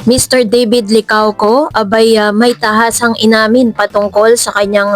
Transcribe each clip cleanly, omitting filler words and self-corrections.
Mr. David Licauco, abay may tahasang inamin patungkol sa kanyang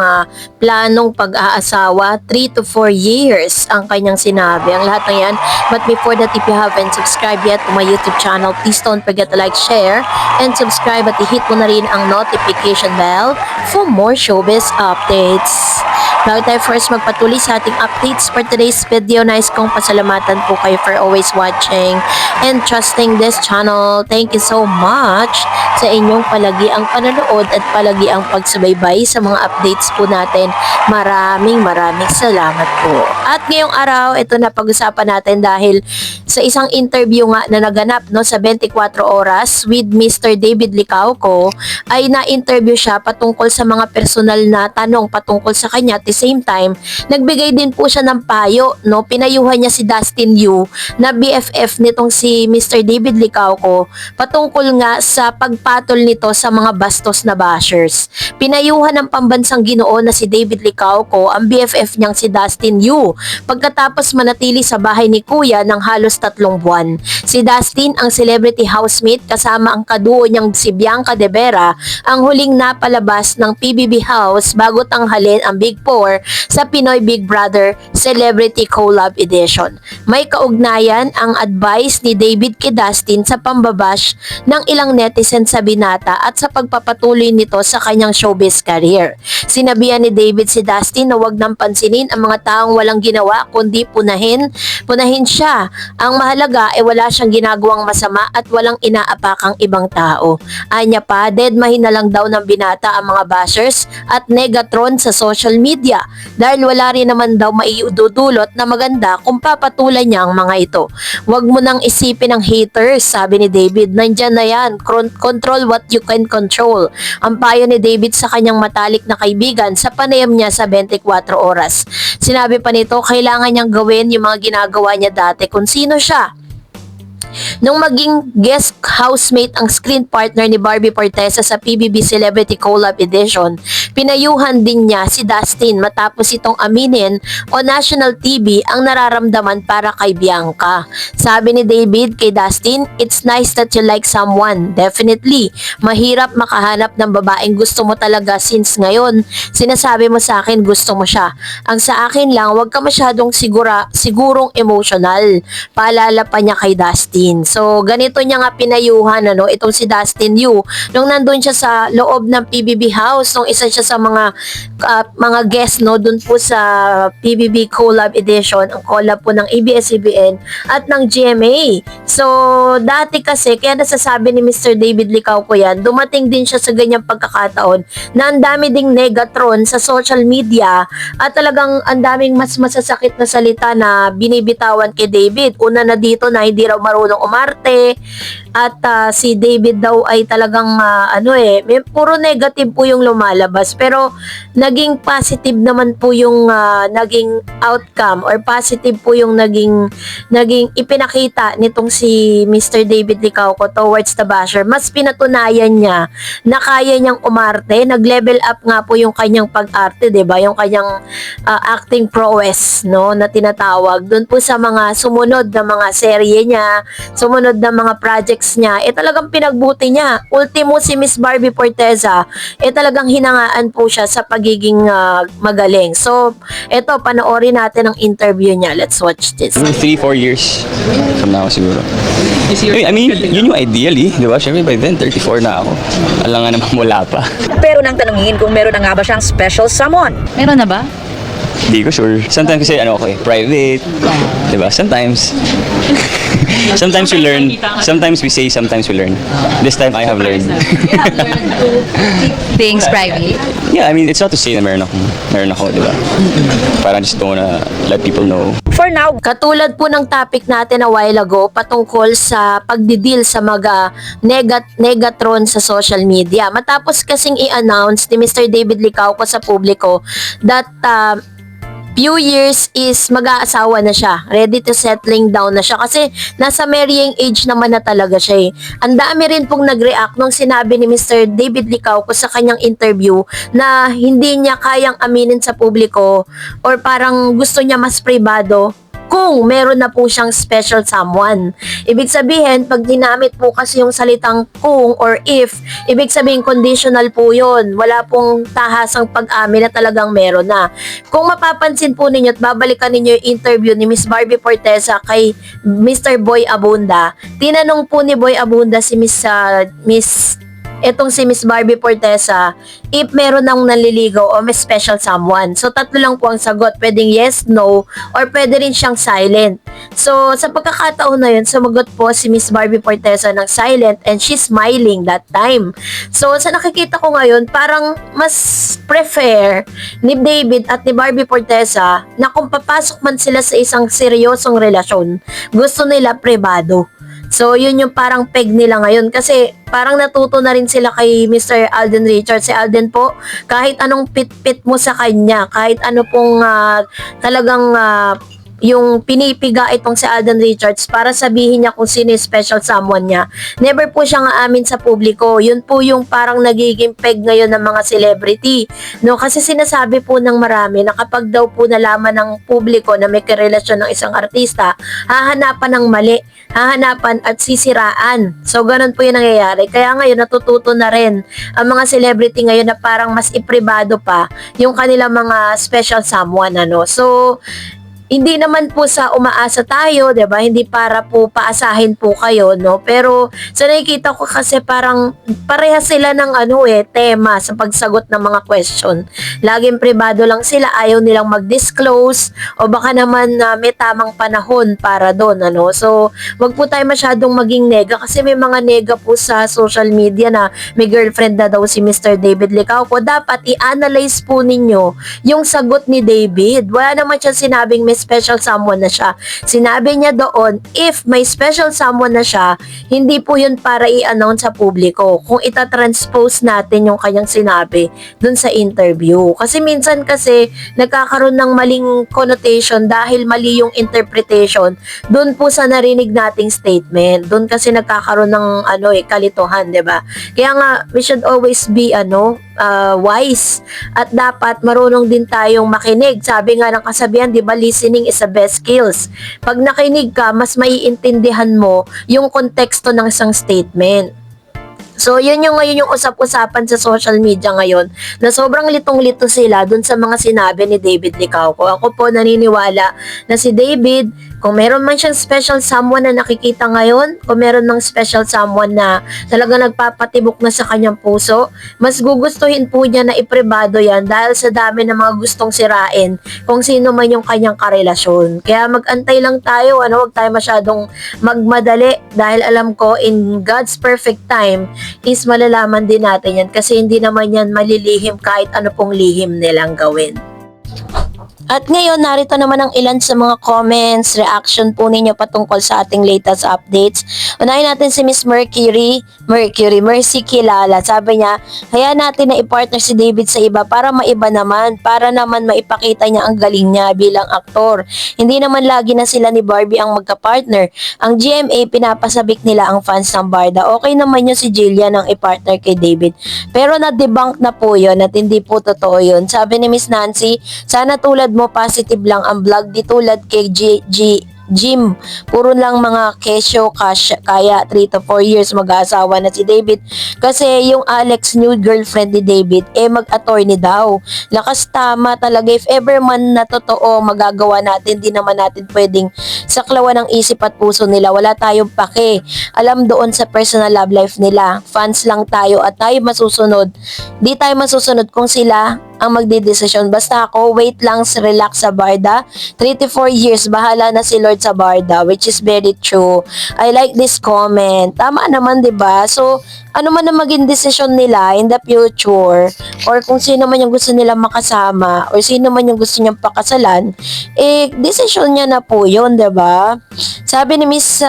planong pag-aasawa. 3 to 4 years ang kanyang sinabi. Ang lahat ng yan. But before that, if you haven't subscribed yet to my YouTube channel, please don't forget to like, share, and subscribe at i-hit mo na rin ang notification bell for more showbiz updates. Bago tayo first magpatuloy sa ating updates for today's video, nais kong pasalamatan po kayo for always watching and trusting this channel. Thank you so much sa inyong palagi ang panonood at palagi ang pagsubaybay sa mga updates po natin. Maraming salamat po. At ngayong araw, ito na pag-usapan natin dahil sa isang interview nga na naganap sa 24 oras with Mr. David Licauco, ay na-interview siya patungkol sa mga personal na tanong patungkol sa kanya. At the same time, nagbigay din po siya ng payo, pinayuhan niya si Dustin Yu na BFF nitong si Mr. David Licauco patungkol nga sa pagpatol nito sa mga bastos na bashers. Pinayuhan ng pambansang Ginoo na si David Licauco ang BFF niyang si Dustin Yu pagkatapos manatili sa bahay ni Kuya ng halos 3 buwan. Si Dustin, ang celebrity housemate kasama ang kaduo niyang si Bianca De Vera, ang huling napalabas ng PBB House bago tanghalin ang Big Four sa Pinoy Big Brother Celebrity Collab Edition. May kaugnayan ang advice ni David kay Dustin sa pambabash ng ilang netizen sa binata at sa pagpapatuloy nito sa kanyang showbiz career. Sinabihan ni David si Dustin na wag nang pansinin ang mga taong walang ginawa kundi punahin siya. Ang mahalaga ay wala siyang ginagawang masama at walang inaapakang ibang tao. Anya pa, deadmahin na lang daw ng binata ang mga bashers at negatron sa social media dahil wala rin naman daw maiududulot na maganda kung papatulan niya ang mga ito. Wag mo nang isipin ang haters, sabi ni David. Nandyan na yan. Control what you can control. Ang payo ni David sa kanyang matalik na kaibigan sa panayam niya sa 24 oras. Sinabi pa nito, kailangan niyang gawin yung mga ginagawa niya dati kung sino siya. Nung maging guest housemate ang screen partner ni Barbie Fortesa sa PBB Celebrity Collab Edition, pinayuhan din niya si Dustin matapos itong aminin o national TV ang nararamdaman para kay Bianca. Sabi ni David kay Dustin, "It's nice that you like someone. Definitely. Mahirap makahanap ng babaeng gusto mo talaga since ngayon. Sinasabi mo sa akin gusto mo siya. Ang sa akin lang, wag ka masyadong sigurong emotional." Paalala pa niya kay Dustin. So, ganito niya nga pinayuhan itong si Dustin Yu. Nung nandun siya sa loob ng PBB House, nung isa siya sa mga guest dun po sa PBB Collab Edition, ang collab po ng ABS-CBN at ng GMA. So, dati kasi, kaya nasasabi ni Mr. David Licauco yan, dumating din siya sa ganyang pagkakataon na ang dami ding negatron sa social media at talagang ang daming mas masasakit na salita na binibitawan kay David. Una na dito na hindi raw marunong umarte at si David daw ay talagang puro negative po yung lumalabas, pero naging positive naman po yung naging outcome or positive po yung naging ipinakita nitong si Mr. David Licauco towards the basher. Mas pinatunayan niya na kaya niyang umarte, nag-level up nga po yung kanyang pag-arte, 'di ba? Yung kanyang acting prowess na tinatawag doon po sa mga sumunod na mga serye niya, sumunod na mga projects niya, talagang pinagbuti niya. Ultimo si Miss Barbie Fortesa, talagang hinangaan po siya sa pagiging magaling. So, panoorin natin ang interview niya. Let's watch this. 3-4 years from now siguro. I mean, yun yung ideally, di ba? Siyempre by then, 34 na ako. Alam nga naman wala pa. Pero nang tanungin kung meron na nga ba siyang special someone. Meron na ba? Hindi ko sure. Sometimes kasi private. Di ba? Sometimes we learn. Sometimes we say, sometimes we learn. This time I have learned. You have learned to keep things private? Yeah, I mean, it's not to say na meron ako, di ba? Parang just don't wanna let people know. For now, Katulad po ng topic natin a while ago patungkol sa pagdidil sa mga negatron sa social media. Matapos kasing i-announce ni Mr. David Licauco sa publiko that few years is mag-aasawa na siya. Ready to settling down na siya kasi nasa marrying age naman na talaga siya. Ang dami rin pong nag-react nung sinabi ni Mr. David Licauco sa kanyang interview na hindi niya kayang aminin sa publiko or parang gusto niya mas privado kung meron na po siyang special someone. Ibig sabihin, pag ginamit po kasi yung salitang kung or if, ibig sabihin conditional po yun. Wala pong tahasang pag-amin na talagang meron na. Kung mapapansin po ninyo at babalikan ninyo yung interview ni Miss Barbie Fortesa kay Mr. Boy Abunda, tinanong po ni Boy Abunda si etong si Miss Barbie Fortesa if meron nang naliligaw o may special someone. So, tatlo lang po ang sagot. Pwedeng yes, no, or pwede rin siyang silent. So, sa pagkakataon na yun, sumagot po si Miss Barbie Fortesa ng silent and she's smiling that time. So, sa nakikita ko ngayon, parang mas prefer ni David at ni Barbie Fortesa na kung papasok man sila sa isang seryosong relasyon, gusto nila privado. So, yun yung parang peg nila ngayon. Kasi, parang natuto na rin sila kay Mr. Alden Richards. Si Alden po, kahit anong pit-pit mo sa kanya, kahit ano pong talagang yung pinipiga itong si Alden Richards para sabihin niya kung sino yung special someone niya. Never po siyang aamin sa publiko. Yun po yung parang nagiging peg ngayon ng mga celebrity. No, kasi sinasabi po ng marami na kapag daw po nalaman ng publiko na may karelasyon ng isang artista, hahanapan ng mali, hahanapan at sisiraan. So, ganun po yung nangyayari. Kaya ngayon, natututo na rin ang mga celebrity ngayon na parang mas ipribado pa yung kanilang mga special someone, ano. So, hindi naman po sa umaasa tayo, 'di ba? Hindi para po paasahin po kayo, no? Pero sa nakikita ko kasi parang parehas sila ng tema sa pagsagot ng mga question. Laging pribado lang sila, ayaw nilang mag-disclose o baka naman may tamang panahon para doon, ano? So, wag po tayo masyadong maging nega kasi may mga nega po sa social media na may girlfriend na daw si Mr. David Licauco. Dapat i-analyze po ninyo yung sagot ni David. Wala naman siya sinabing may special someone na siya. Sinabi niya doon, if may special someone na siya, hindi po yun para i-announce sa publiko. Kung itatranspose natin yung kanyang sinabi dun sa interview. Kasi minsan kasi nagkakaroon ng maling connotation dahil mali yung interpretation dun po sa narinig nating statement. Dun kasi nagkakaroon ng kalituhan, 'di ba? Kaya nga we should always be wise at dapat marunong din tayong makinig. Sabi nga ng kasabihan, 'di ba, listening is the best skills. Pag nakinig ka, mas maiintindihan mo yung konteksto ng isang statement. So, yun yung ngayon yung usap-usapan sa social media ngayon na sobrang litong-lito sila dun sa mga sinabi ni David Licauco. Ako po naniniwala na si David, kung meron man siyang special someone na nakikita ngayon, kung meron ng special someone na talaga nagpapatibok na sa kanyang puso, mas gugustuhin po niya na ipribado yan dahil sa dami ng mga gustong sirain kung sino man yung kanyang karelasyon. Kaya mag-antay lang tayo, wag tayo masyadong magmadali dahil alam ko in God's perfect time is malalaman din natin yan kasi hindi naman yan malilihim kahit ano pong lihim nilang gawin. At ngayon, narito naman ang ilan sa mga comments, reaction po ninyo patungkol sa ating latest updates. Unahin natin si Miss Mercy Kilala. Sabi niya, hayaan natin na i-partner si David sa iba para maiba naman, para naman maipakita niya ang galing niya bilang aktor. Hindi naman lagi na sila ni Barbie ang magka-partner. Ang GMA, pinapasabik nila ang fans ng Barda. Okay naman yun si Jillian ang i-partner kay David. Pero na-debunk na po yun at hindi po totoo yun. Sabi ni Miss Nancy, sana tulad mo positive lang ang vlog di tulad kay Jim. Puro lang mga kesyo kaya 3 to 4 years mag-aasawa na si David kasi yung Alex new girlfriend ni David mag-attorney daw. Lakas tama talaga, if ever man na totoo magagawa natin, di naman natin pwedeng saklawan ng isip at puso nila. Wala tayong pake alam doon sa personal love life nila. Fans lang tayo at tayo masusunod. Di tayo masusunod kung sila ang magdidesisyon. Basta ako, wait lang, relax sa Barda. 3 to 4 years, bahala na si Lord sa Barda, which is very true. I like this comment. Tama naman, 'di ba? So, ano man ang maging desisyon nila in the future, or kung sino man yung gusto nila makasama, or sino man yung gusto niyang pakasalan, desisyon niya na po yun, 'di ba? Sabi ni Miss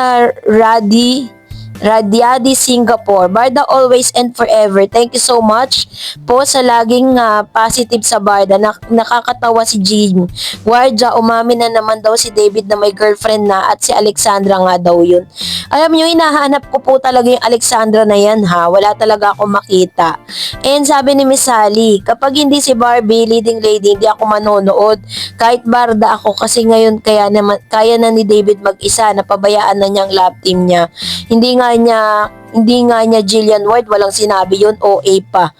Radiadi, Singapore. Barda always and forever. Thank you so much po sa laging positive sa Barda. Nakakatawa si Jean. Guardia, umamin na naman daw si David na may girlfriend na at si Alexandra nga daw yun. Alam nyo, hinahanap ko po talaga yung Alexandra na yan ha. Wala talaga ako makita. And sabi ni Miss Sally, kapag hindi si Barbie, leading lady, hindi ako manonood. Kahit Barda ako kasi ngayon kaya na ni David mag-isa, napabayaan na niyang love team niya. Hindi nga niya Jillian Ward, walang sinabi yun, OA pa.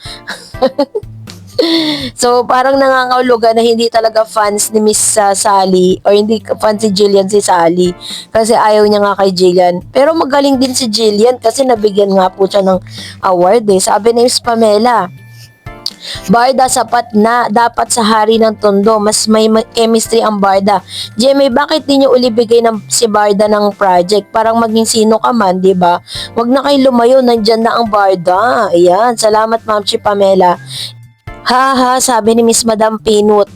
So, parang nangangahulugan na hindi talaga fans ni Miss Sally or hindi fans si Jillian si Sally kasi ayaw niya nga kay Jillian. Pero magaling din si Jillian kasi nabigyan nga po siya ng award eh. Sabi ni Miss Pamela, Barda sapat na dapat sa hari ng Tondo, mas may chemistry ang Barda. Jemmy, bakit di nyo uli bigay ng si Barda ng project? Parang maging sino ka man, di ba? Wag na kayo lumayo, nandyan na ang Barda. Ayan, salamat Ma'am Chi Pamela. Haha, sabi ni Miss Madam Pinut.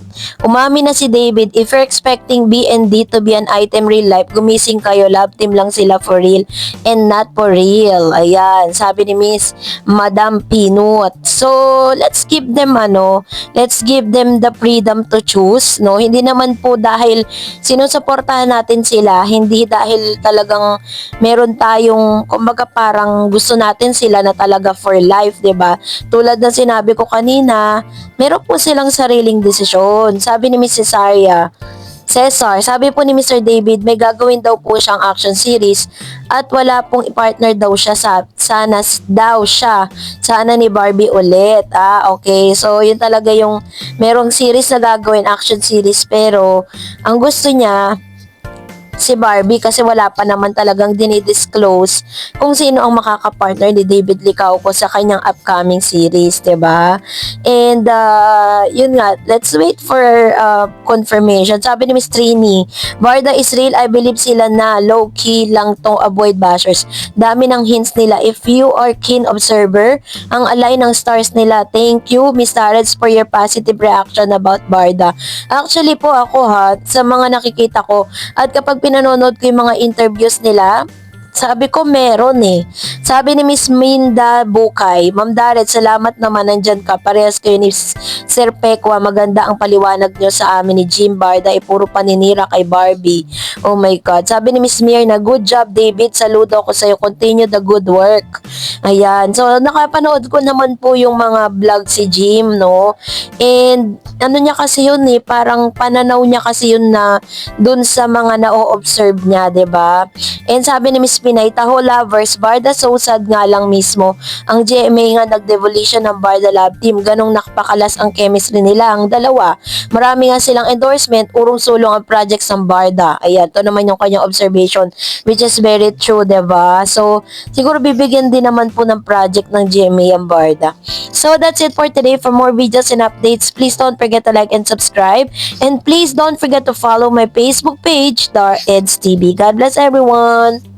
Umamin na si David, if you're expecting B&D to be an item real life, gumising kayo, love team lang sila for real and not for real. Ayan, sabi ni Miss Madam Pinut. So, let's give them the freedom to choose, no? Hindi naman po dahil sinusuportahan natin sila, hindi dahil talagang meron tayong, kumbaga parang gusto natin sila na talaga for life, 'di ba? Tulad ng sinabi ko kanina, meron po silang sariling desisyon. Sabi ni Miss Cesar, sabi po ni Mr. David, may gagawin daw po siyang action series at wala pong i-partner daw siya sana ni Barbie ulit. Okay. So, yun talaga yung merong series na gagawin, action series, pero ang gusto niya si Barbie kasi wala pa naman talagang dinidisclose kung sino ang makakapartner ni David Licauco sa kanyang upcoming series, 'di ba? And yun nga, let's wait for confirmation. Sabi ni Miss Trini, Barda is real, I believe sila na low key lang tong avoid bashers. Dami ng hints nila. If you are keen observer, ang alay ng stars nila. Thank you, Miss Tarets, for your positive reaction about Barda. Actually po ako sa mga nakikita ko at kapag pinanonood ko yung mga interviews nila, sabi ko meron eh. Sabi ni Miss Minda Bukay, Ma'am Daret, salamat naman nandyan ka. Parehas kayo ni Sir Pekwa. Maganda ang paliwanag nyo sa amin ni Jim Barda. Puro paninira kay Barbie. Oh my God. Sabi ni Miss Mirna, good job David. Saludo ako sa'yo. Continue the good work. Ayan. So, nakapanood ko naman po yung mga vlog si Jim, no? And, ano niya kasi yun eh, parang pananaw niya kasi yun na dun sa mga na-observe niya, 'di ba? And sabi ni Miss Pinay, Taho lovers, Barda so sad nga lang mismo. Ang GMA nga nag-devolution ng Barda Love Team, ganong nakapakalas ang chemistry nila, ang dalawa. Marami nga silang endorsement, urong-sulong ang projects ng Barda. Ayan, to naman yung kanyang observation, which is very true, 'di ba? So, siguro bibigyan din naman po ng project ng GMA ang Barda. So, that's it for today. For more videos and updates, please don't forget to like and subscribe. And please don't forget to follow my Facebook page, Dar Eds TV. God bless everyone!